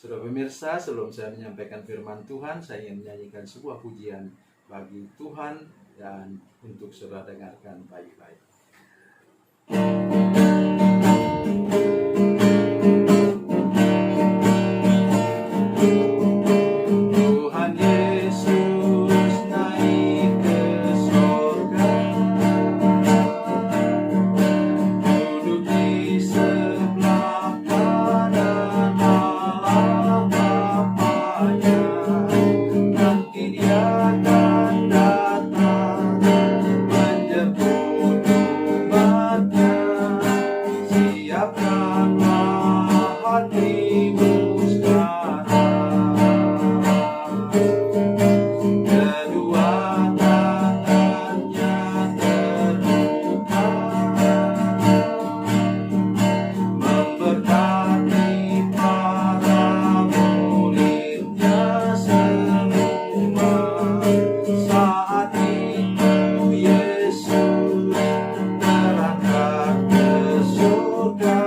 Saudara pemirsa, sebelum saya menyampaikan firman Tuhan, saya ingin menyanyikan sebuah pujian bagi Tuhan dan untuk saudara dengarkan baik-baik. Tuhan Yesus naik ke sorga, duduk di sebelah kanan Allah Bapanya. Nanti Dia akan datang menjemput umatnya. Siapkanlah hatimu sekarang. Kedua tangannya terbuka, memberkati para muridnya semua. Saat itu Yesus berangkat ke surga,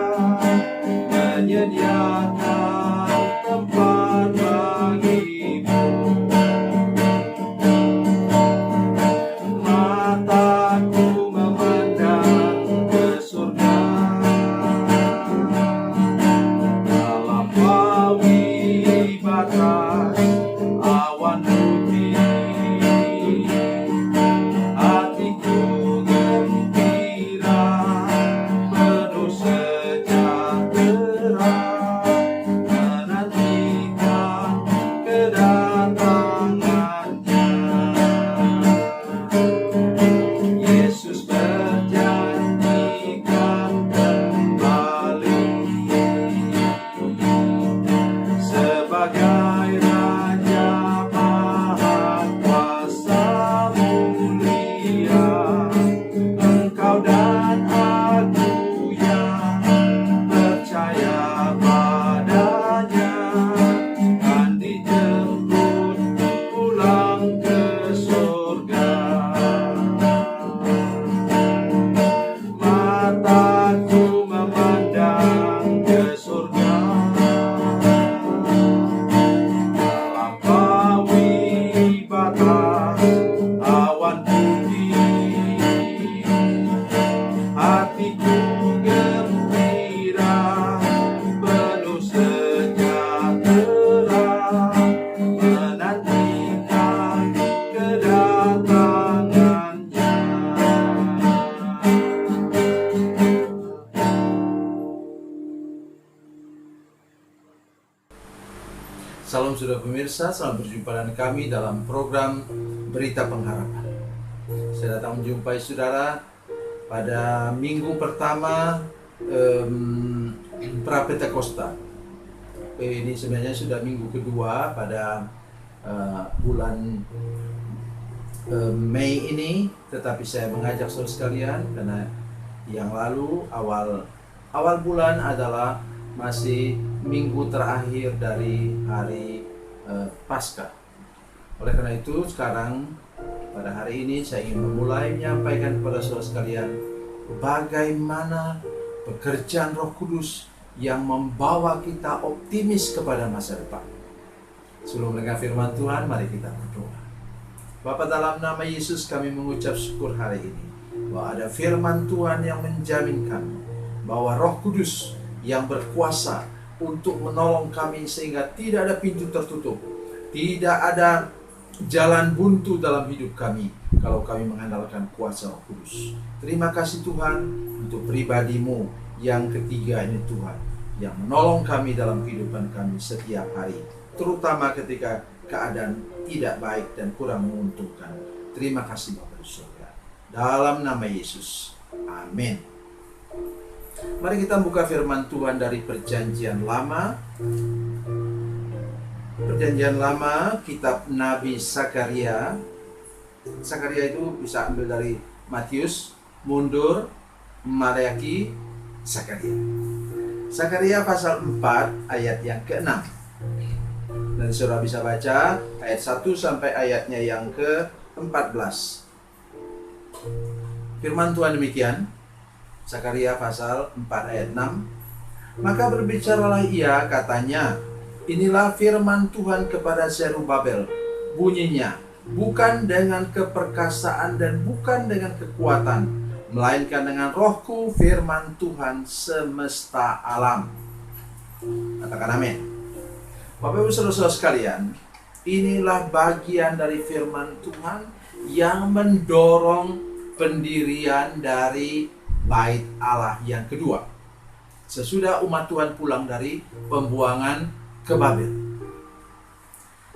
menyediakan tempat bagimu. Mataku memandang ke surga, melampaui batas awan putih. Hatiku gembira, penuh sejahtera, menantikan kedatangannya. Yesus berjanjikan kembali sebagai Raja Maha Kuasa mulia. Engkau dan aku yang percaya padanya akan dijemput pulang ke surga. Mataku memandang ke surga, melampaui batas awan putih. Hatiku gembira, penuh sejahtera, menantikan kedatangannya. Salam saudara pemirsa, selamat berjumpa dengan kami dalam program Berita Pengharapan. Saya datang menjumpai saudara pada minggu pertama Prapentekosta. Ini sebenarnya sudah minggu kedua pada bulan Mei ini, tetapi saya mengajak saudara sekalian karena yang lalu awal bulan adalah masih minggu terakhir dari hari Paskah. Oleh karena itu sekarang pada hari ini saya ingin memulai menyampaikan kepada saudara sekalian bagaimana pekerjaan Roh Kudus yang membawa kita optimis kepada masa depan. Sebelum mendengar firman Tuhan, mari kita berdoa. Bapa, dalam nama Yesus kami mengucap syukur hari ini bahwa ada firman Tuhan yang menjamin kami bahwa Roh Kudus yang berkuasa untuk menolong kami sehingga tidak ada pintu tertutup, tidak ada jalan buntu dalam hidup kami kalau kami mengandalkan kuasa Roh Kudus. Terima kasih Tuhan untuk pribadi-Mu yang ketiga ini Tuhan, yang menolong kami dalam kehidupan kami setiap hari, terutama ketika keadaan tidak baik dan kurang menguntungkan. Terima kasih Bapa di surga. Dalam nama Yesus. Amin. Mari kita buka firman Tuhan dari Perjanjian Lama. Perjanjian Lama, kitab Nabi Zakaria. Zakaria itu bisa ambil dari Matius, mundur, Maleaki, Zakaria. Zakaria pasal 4 ayat yang ke-6. Dan saudara bisa baca ayat 1 sampai ayatnya yang ke-14. Firman Tuhan demikian. Zakaria pasal 4 ayat 6. Maka berbicaralah ia, katanya, Inilah firman Tuhan kepada Zerubabel. Bunyinya, bukan dengan keperkasaan dan bukan dengan kekuatan, melainkan dengan rohku, firman Tuhan semesta alam. Katakan amin. Bapak Ibu Saudara sekalian, inilah bagian dari firman Tuhan yang mendorong pendirian dari Bait Allah yang kedua. Sesudah umat Tuhan pulang dari pembuangan ke Babel.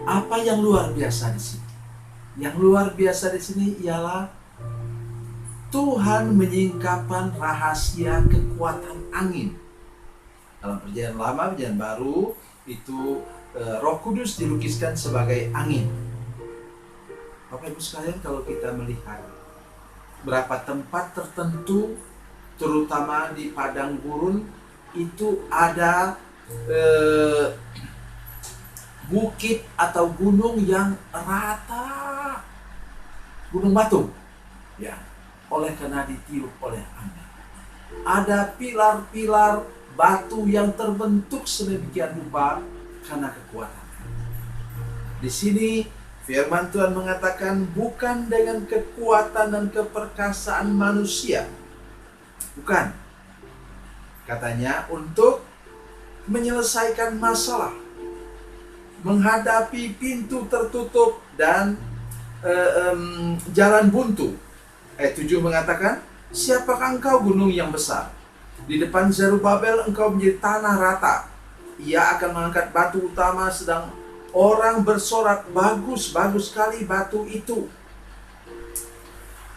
Apa yang luar biasa di sini? Yang luar biasa di sini ialah Tuhan menyingkapkan rahasia kekuatan angin. Dalam Perjanjian Lama, Perjanjian Baru, itu Roh Kudus dilukiskan sebagai angin. Bapak Ibu sekalian, kalau kita melihat berapa tempat tertentu, terutama di padang gurun, itu ada bukit atau gunung yang rata, gunung batu, ya, oleh karena ditiup oleh angin. Ada pilar-pilar batu yang terbentuk sedemikian rupa karena kekuatan. Di sini firman Tuhan mengatakan bukan dengan kekuatan dan keperkasaan manusia, bukan. Katanya untuk menyelesaikan masalah, menghadapi pintu tertutup dan jalan buntu. Ayat 7 mengatakan, siapakah engkau gunung yang besar? Di depan Zerubabel engkau menjadi tanah rata. Ia akan mengangkat batu utama, sedang orang bersorak, bagus-bagus sekali batu itu.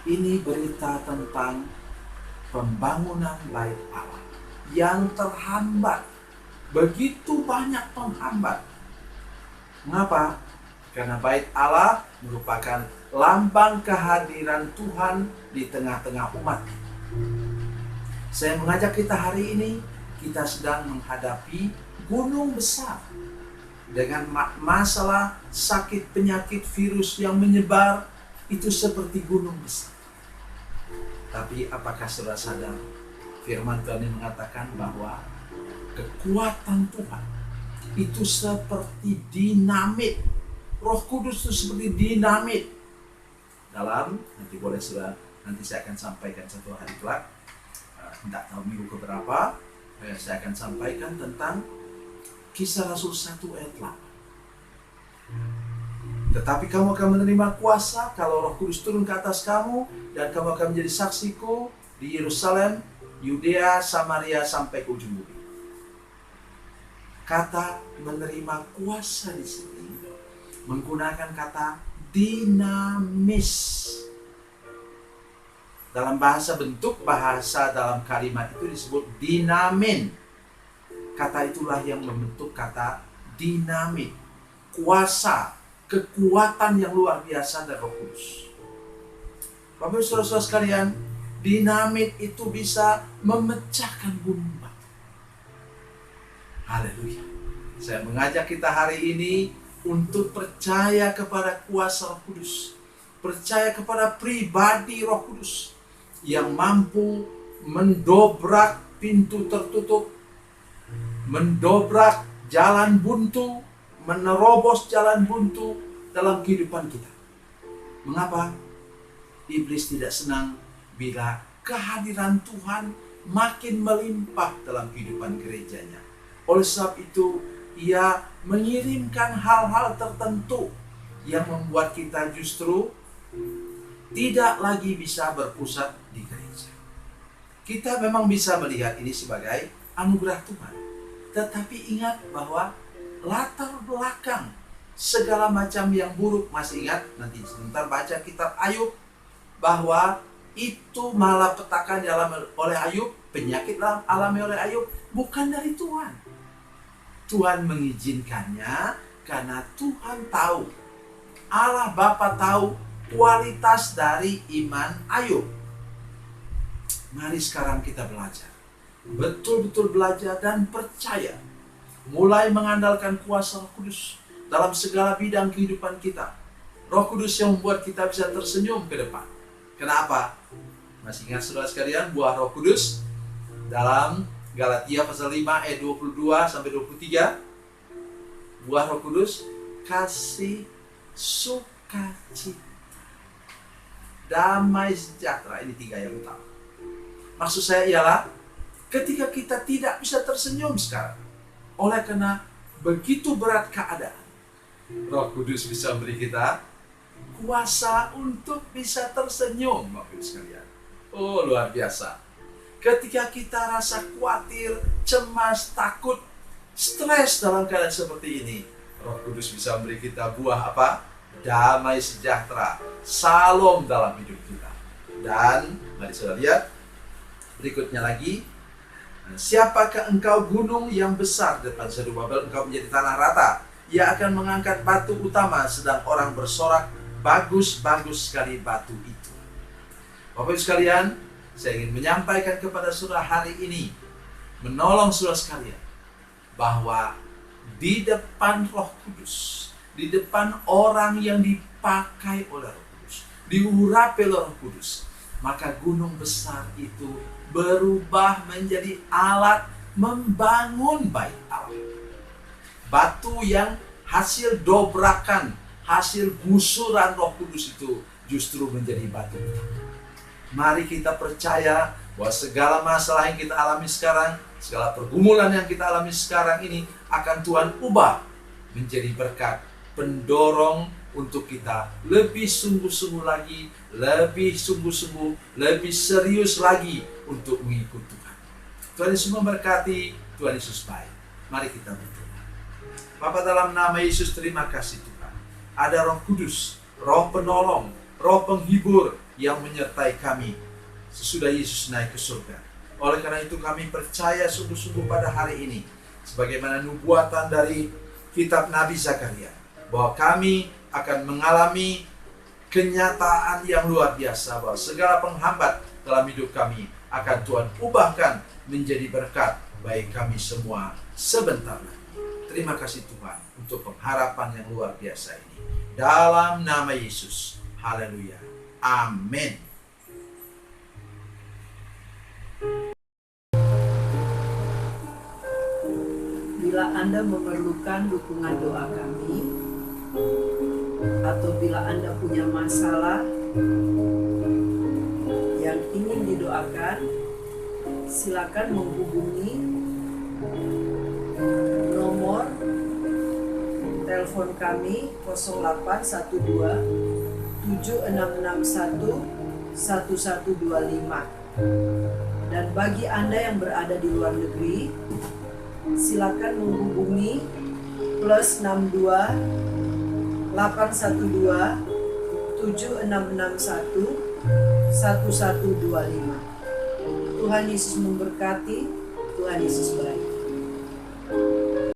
Ini berita tentang pembangunan Bait Allah yang terhambat. Begitu banyak penghambat. Mengapa? Karena Bait Allah merupakan lambang kehadiran Tuhan di tengah-tengah umat. Saya mengajak kita hari ini, kita sedang menghadapi gunung besar dengan masalah sakit, penyakit, virus yang menyebar. Itu seperti gunung besar. Tapi apakah saudara sadar? Firman Tuhan yang mengatakan bahwa kekuatan Tuhan itu seperti dinamit. Roh Kudus itu seperti dinamit. Nanti boleh sudah, nanti saya akan sampaikan satu hari kelak, tidak tahu minggu keberapa, saya akan sampaikan tentang Kisah Rasul 1 ayat 8. Tetapi kamu akan menerima kuasa kalau Roh Kudus turun ke atas kamu, dan kamu akan menjadi saksiku di Yerusalem, Yudea, Samaria, sampai ke ujung bumi. Kata menerima kuasa di sini menggunakan kata dinamis. Dalam bahasa bentuk, bahasa dalam kalimat itu disebut dinamin. Kata itulah yang membentuk kata dinamit. Kuasa, kekuatan yang luar biasa dari Roh Kudus. Bapak Ibu Saudara sekalian, dinamit itu bisa memecahkan gunung batu. Haleluya. Saya mengajak kita hari ini untuk percaya kepada kuasa Roh Kudus. Percaya kepada pribadi Roh Kudus yang mampu mendobrak pintu tertutup, mendobrak jalan buntu, menerobos jalan buntu dalam kehidupan kita. Mengapa? Iblis tidak senang bila kehadiran Tuhan makin melimpah dalam kehidupan gerejanya. Oleh sebab itu, ia mengirimkan hal-hal tertentu yang membuat kita justru tidak lagi bisa berpusat di gereja. Kita memang bisa melihat ini sebagai anugerah Tuhan. Tetapi ingat bahwa latar belakang segala macam yang buruk, masih ingat nanti sebentar baca kitab Ayub, bahwa itu malapetaka dialami oleh Ayub, penyakit alami oleh Ayub, bukan dari Tuhan. Tuhan mengizinkannya karena Tuhan tahu, Allah Bapa tahu kualitas dari iman Ayub. Mari sekarang kita belajar, betul-betul belajar dan percaya, mulai mengandalkan kuasa Roh Kudus dalam segala bidang kehidupan kita. Roh Kudus yang membuat kita bisa tersenyum ke depan. Kenapa? Masih ingat saudara sekalian buah Roh Kudus dalam Galatia pasal 5 ayat 22 sampai 23? Buah Roh Kudus, kasih, sukacita, damai, sejahtera. Ini 3 yang utama. Maksud saya ialah ketika kita tidak bisa tersenyum sekarang, oleh karena begitu berat keadaan, Roh Kudus bisa beri kita kuasa untuk bisa tersenyum, Bapak Ibu sekalian. Oh, luar biasa. Ketika kita rasa khawatir, cemas, takut, stres dalam keadaan seperti ini, Roh Kudus bisa memberi kita buah apa? Damai, sejahtera, salom dalam hidup kita. Dan mari saudara lihat berikutnya lagi. Siapakah engkau gunung yang besar depan Zerubabel, engkau menjadi tanah rata. Ia akan mengangkat batu utama, sedang orang bersorak, bagus-bagus sekali batu itu. Bapak Ibu sekalian, saya ingin menyampaikan kepada saudara hari ini, menolong saudara sekalian, bahwa di depan Roh Kudus, di depan orang yang dipakai oleh Roh Kudus, diurapi oleh Roh Kudus, maka gunung besar itu berubah menjadi alat membangun bait Allah. Batu yang hasil dobrakan, hasil gusuran Roh Kudus itu justru menjadi batu. Mari kita percaya bahwa segala masalah yang kita alami sekarang, segala pergumulan yang kita alami sekarang ini akan Tuhan ubah menjadi berkat, pendorong untuk kita lebih sungguh-sungguh lagi, lebih sungguh-sungguh, lebih serius lagi untuk mengikut Tuhan. Tuhan Yesus memberkati, Tuhan Yesus baik. Mari kita berdoa. Bapa, dalam nama Yesus, terima kasih Tuhan. Ada Roh Kudus, Roh penolong, Roh penghibur yang menyertai kami sesudah Yesus naik ke surga. Oleh karena itu kami percaya sungguh-sungguh pada hari ini, sebagaimana nubuatan dari kitab Nabi Zakaria, bahwa kami akan mengalami kenyataan yang luar biasa, bahwa segala penghambat dalam hidup kami akan Tuhan ubahkan menjadi berkat bagi kami semua sebentar lagi. Terima kasih Tuhan untuk pengharapan yang luar biasa ini. Dalam nama Yesus. Haleluya. Amin. Bila Anda memerlukan dukungan doa kami, atau bila Anda punya masalah yang ingin didoakan, silakan menghubungi nomor telepon kami 0812 7661 1125. Dan bagi Anda yang berada di luar negeri, silakan menghubungi +62 812 7661 1125. Tuhan Yesus memberkati, Tuhan Yesus baik.